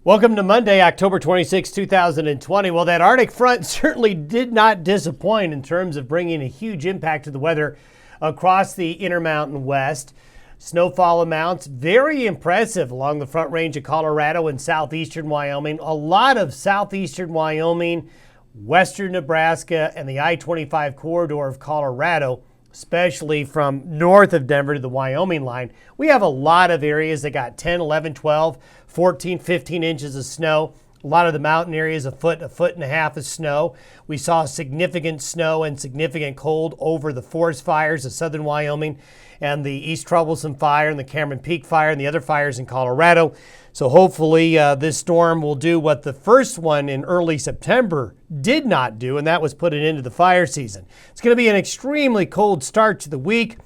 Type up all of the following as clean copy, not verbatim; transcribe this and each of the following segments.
Welcome to Monday, October 26, 2020. Well, that Arctic front certainly did not disappoint in terms of bringing a huge impact to the weather across the Intermountain West. Snowfall amounts very impressive along the Front Range of Colorado and southeastern Wyoming. A lot of southeastern Wyoming, western Nebraska, and the I-25 corridor of Colorado, especially from north of Denver to the Wyoming line. We have a lot of areas that got 10, 11, 12, 14, 15 inches of snow. A lot of the mountain areas, a foot and a half of snow. We saw significant snow and significant cold over the forest fires of southern Wyoming and the East Troublesome Fire and the Cameron Peak Fire and the other fires in Colorado. So hopefully this storm will do what the first one in early September did not do, and that was put it into the fire season. It's going to be an extremely cold start to the week.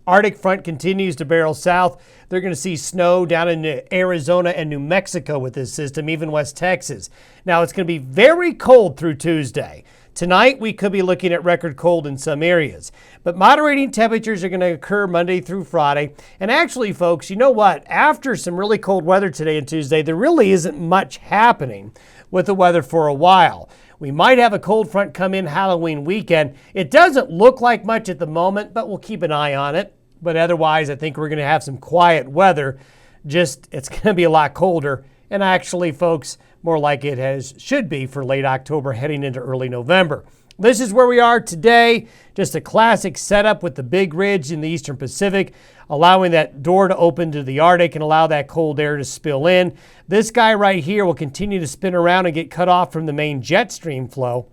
Arctic front continues to barrel south. They're going to see snow down in Arizona and New Mexico with this system, even West Texas. Now, it's going to be very cold through Tuesday. Tonight, we could be looking at record cold in some areas. But moderating temperatures are going to occur Monday through Friday. And actually, folks, you know what? After some really cold weather today and Tuesday, there really isn't much happening with the weather for a while. We might have a cold front come in Halloween weekend. It doesn't look like much at the moment, but we'll keep an eye on it. But otherwise, I think we're going to have some quiet weather. Just, it's going to be a lot colder. And actually, folks, more like it should be for late October heading into early November. This is where we are today. Just a classic setup with the big ridge in the Eastern Pacific, allowing that door to open to the Arctic and allow that cold air to spill in. This guy right here will continue to spin around and get cut off from the main jet stream flow.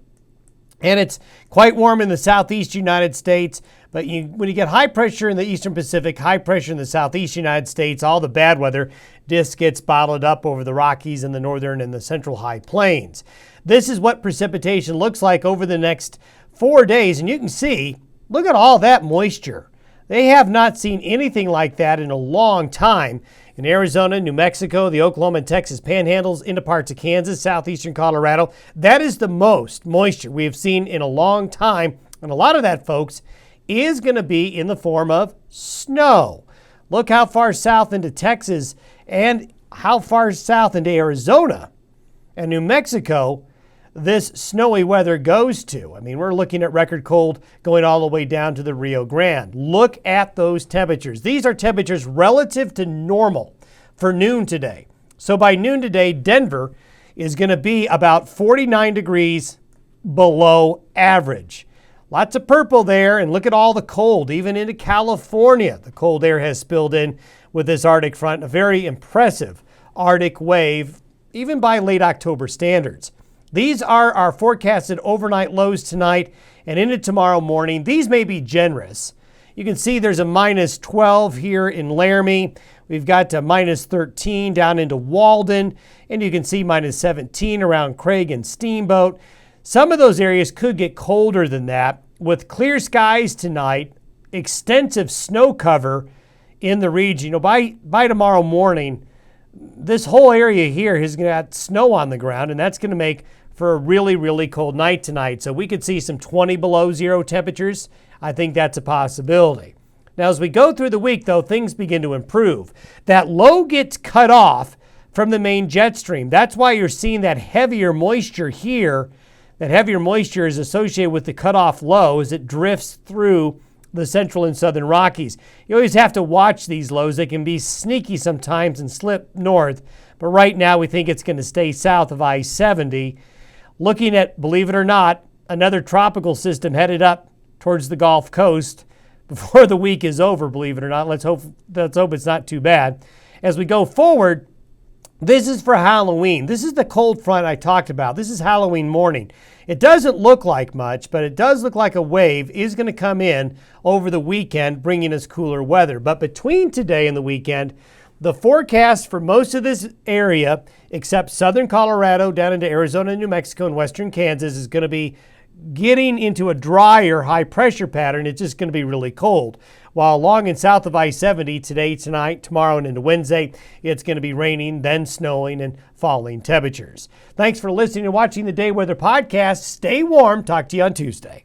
And it's quite warm in the southeast United States. But when you get high pressure in the Eastern Pacific, high pressure in the southeast United States, all the bad weather just gets bottled up over the Rockies and the northern and the central high plains. This is what precipitation looks like over the next 4 days. And you can see, look at all that moisture. They have not seen anything like that in a long time. In Arizona, New Mexico, the Oklahoma and Texas panhandles, into parts of Kansas, southeastern Colorado. That is the most moisture we have seen in a long time. And a lot of that, folks, is going to be in the form of snow. Look how far south into Texas and how far south into Arizona and New Mexico this snowy weather goes to. I mean, we're looking at record cold going all the way down to the Rio Grande. Look at those temperatures. These are temperatures relative to normal for noon today. So by noon today, Denver is going to be about 49 degrees below average. Lots of purple there, and look at all the cold, even into California. The cold air has spilled in with this Arctic front, a very impressive Arctic wave, even by late October standards. These are our forecasted overnight lows tonight and into tomorrow morning. These may be generous. You can see there's a minus 12 here in Laramie. We've got a minus 13 down into Walden, and you can see minus 17 around Craig and Steamboat. Some of those areas could get colder than that with clear skies tonight, extensive snow cover in the region. You know, by tomorrow morning, this whole area here is going to have snow on the ground, and that's going to make for a really, really cold night tonight. So we could see some 20 below zero temperatures. I think that's a possibility. Now, as we go through the week, though, things begin to improve. That low gets cut off from the main jet stream. That's why you're seeing that heavier moisture here. That heavier moisture is associated with the cutoff low as it drifts through the central and southern Rockies. You always have to watch these lows. They can be sneaky sometimes and slip north. But right now, we think it's going to stay south of I-70. Looking at, believe it or not, another tropical system headed up towards the Gulf Coast before the week is over, believe it or not. Let's hope it's not too bad. As we go forward, this is for Halloween. This is the cold front I talked about. This is Halloween morning. It doesn't look like much, but it does look like a wave is going to come in over the weekend, bringing us cooler weather. But between today and the weekend, the forecast for most of this area, except southern Colorado, down into Arizona, New Mexico, and western Kansas, is going to be getting into a drier high pressure pattern. It's just going to be really cold. While along and south of I-70 today, tonight, tomorrow, and into Wednesday, it's going to be raining, then snowing, and falling temperatures. Thanks for listening and watching the Day Weather Podcast. Stay warm. Talk to you on Tuesday.